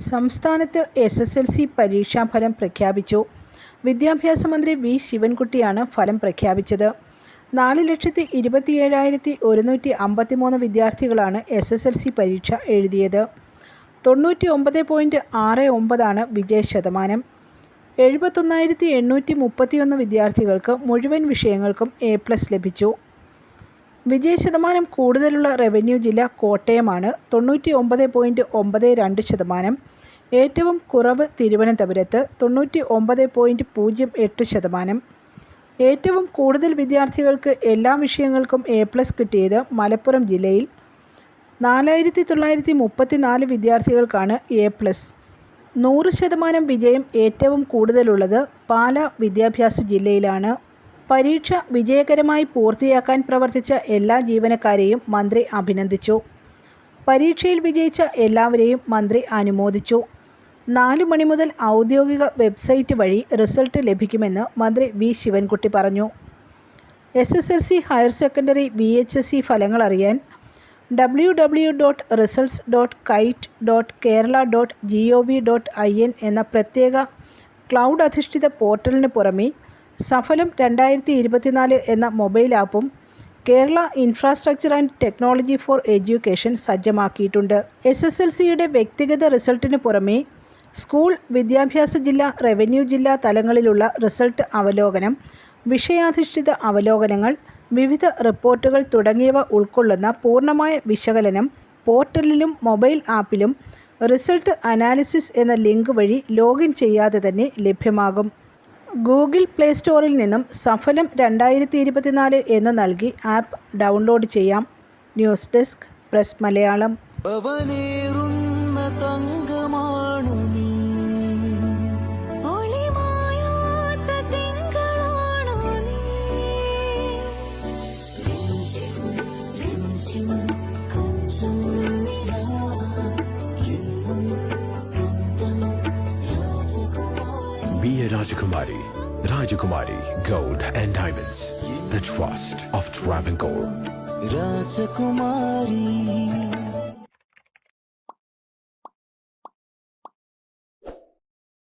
സംസ്ഥാനത്ത് SSLC പരീക്ഷാഫലം പ്രഖ്യാപിച്ചു. വിദ്യാഭ്യാസ മന്ത്രി വി. ശിവൻകുട്ടിയാണ് ഫലം പ്രഖ്യാപിച്ചത്. 4,27,153 വിദ്യാർത്ഥികളാണ് SSLC പരീക്ഷ എഴുതിയത്. 99.69 വിജയശതമാനം. 71,831 വിദ്യാർത്ഥികൾക്ക് മുഴുവൻ വിഷയങ്ങൾക്കും A+ ലഭിച്ചു. വിജയശതമാനം കൂടുതലുള്ള റവന്യൂ ജില്ല കോട്ടയമാണ്. 99.92%. ഏറ്റവും കുറവ് തിരുവനന്തപുരത്ത് 99.08%. ഏറ്റവും കൂടുതൽ വിദ്യാർത്ഥികൾക്ക് എല്ലാ വിഷയങ്ങൾക്കും A+ കിട്ടിയത് മലപ്പുറം ജില്ലയിൽ. 4,934 വിദ്യാർത്ഥികൾക്കാണ് A+. 100% വിജയം ഏറ്റവും കൂടുതലുള്ളത് പാലാ വിദ്യാഭ്യാസ ജില്ലയിലാണ്. പരീക്ഷ വിജയകരമായി പൂർത്തിയാക്കാൻ പ്രവർത്തിച്ച എല്ലാ ജീവനക്കാരെയും മന്ത്രി അഭിനന്ദിച്ചു. പരീക്ഷയിൽ വിജയിച്ച എല്ലാവരെയും മന്ത്രി അനുമോദിച്ചു. 4 മണി മുതൽ ഔദ്യോഗിക വെബ്സൈറ്റ് വഴി റിസൾട്ട് ലഭിക്കുമെന്ന് മന്ത്രി വി. ശിവൻകുട്ടി പറഞ്ഞു. SSLC ഹയർ സെക്കൻഡറി VHSE ഫലങ്ങൾ അറിയാൻ www.results.kite.kerala.gov.in എന്ന പ്രത്യേക ക്ലൗഡ് അധിഷ്ഠിത പോർട്ടലിന് പുറമെ സഫലം 2024 എന്ന മൊബൈൽ ആപ്പും Kerala infrastructure and technology for education സജ്ജമാക്കിയിട്ടുണ്ട്. SSLCയുടെ വ്യക്തിഗത റിസൾട്ടിന് പുറമെ സ്കൂൾ, വിദ്യാഭ്യാസ ജില്ല, റവന്യൂ ജില്ലാ തലങ്ങളിലുള്ള റിസൾട്ട് അവലോകനം, വിഷയാധിഷ്ഠിത അവലോകനങ്ങൾ, വിവിധ റിപ്പോർട്ടുകൾ തുടങ്ങിയവ ഉൾക്കൊള്ളുന്ന പൂർണ്ണമായ വിശകലനം പോർട്ടലിലും മൊബൈൽ ആപ്പിലും റിസൾട്ട് അനാലിസിസ് എന്ന ലിങ്ക് വഴി ലോഗിൻ ചെയ്യാതെ തന്നെ ലഭ്യമാകും. ഗൂഗിൾ പ്ലേ സ്റ്റോറിൽ നിന്നും സഫലം 2024 എന്ന് നൽകി ആപ്പ് ഡൗൺലോഡ് ചെയ്യാം. News desk press Malayalam. Be a Rajakumari. Rajakumari Gold and Diamonds. The trust of Travancore. Rajakumari.